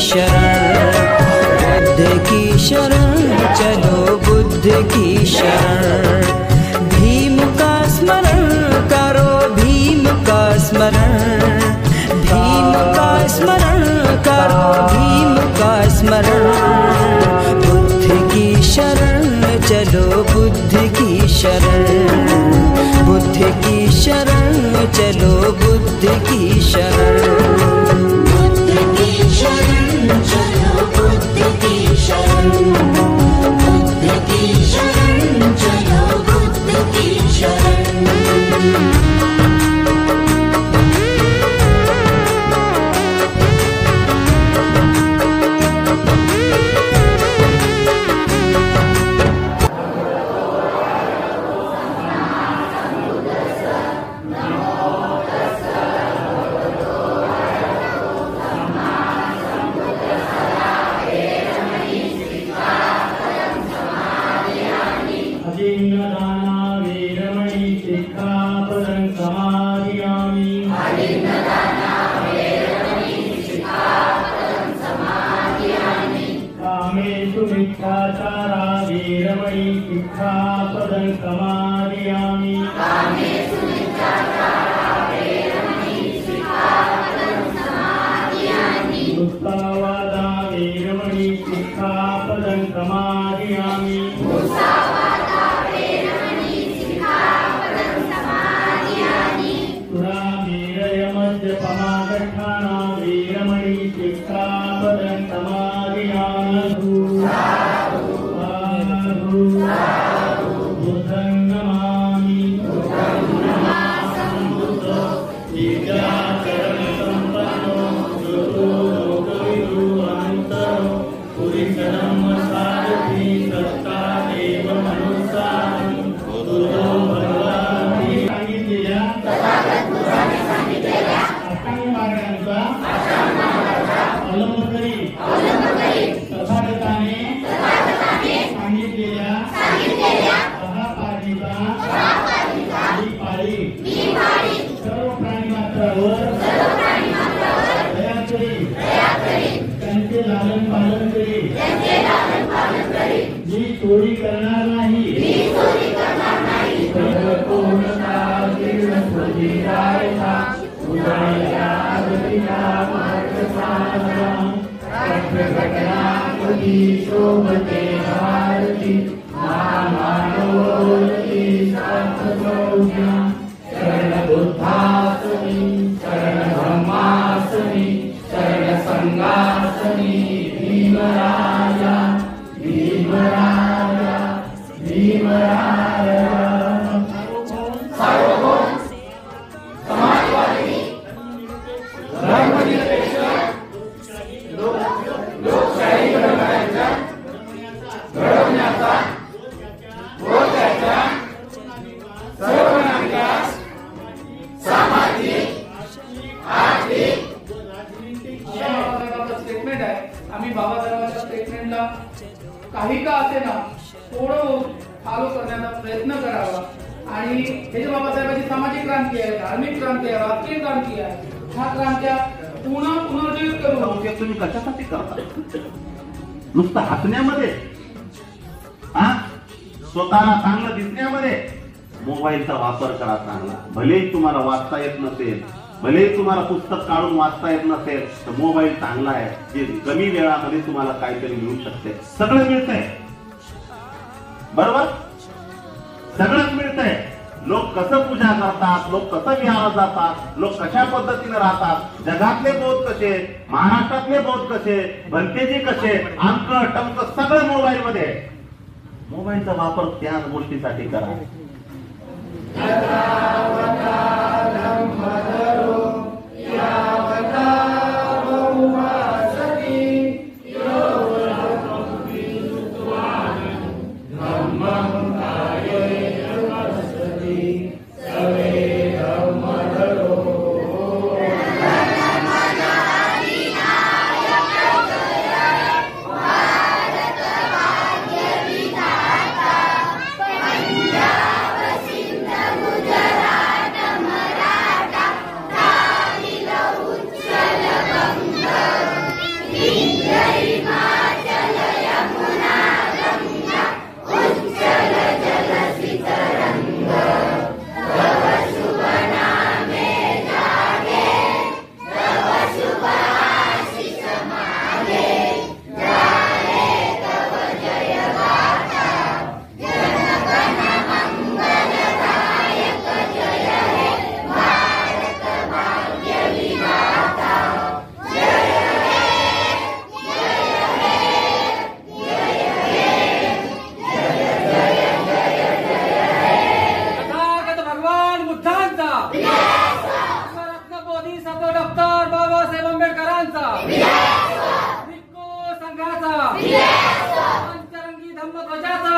शरण, बुद्ध की शरण चलो बुद्ध की शरण। भीम का स्मरण करो भीम का स्मरण, भीम का स्मरण करो भीम का स्मरण। बुद्ध की शरण चलो बुद्ध की शरण, बुद्ध की शरण चलो बुद्ध की शरण। बुद्ध की शरण चलो बुद्ध की शरण, बुद्ध की शरण चलो बुद्ध की शरण। आम्ही बाबासाहेबांच्या स्टेटमेंटला काही का असे ना थोडं फॉलो करण्याचा प्रयत्न करावा आणि हे जे बाबासाहेबांची सामाजिक क्रांती आहे, धार्मिक क्रांती आहे, राजकीय क्रांती आहे, ह्या क्रांत्या पुनर्जीवित करून तुम्ही कशासाठी करता? नुसतं हसण्यामध्ये, स्वतःला चांगलं दिसण्यामध्ये मोबाईलचा वापर करा चांगला. भलेही तुम्हाला वाचता येत नसेल, भलेही तुम्हाला पुस्तक काढून वाचता येत नसेल, तर मोबाईल चांगला आहे, जे कमी वेळामध्ये तुम्हाला काहीतरी मिळू शकते. सगळं मिळतंय, बरोबर, सगळंच मिळतंय. लोक कसं पूजा करतात, लोक कसं विहारात जातात, लोक कशा पद्धतीने राहतात, जगातले बौद्ध कसे, महाराष्ट्रातले बौद्ध कसे, भंतेजी कसे, अंक टंक सगळं मोबाईल मध्ये. मोबाईलचा वापर त्याच गोष्टीसाठी करा. गुजरात असतो डॉक्टर बाबासाहेब आंबेडकरांचा, विक्को संघाचा, पंचरंगी धम्मध्वजाचा,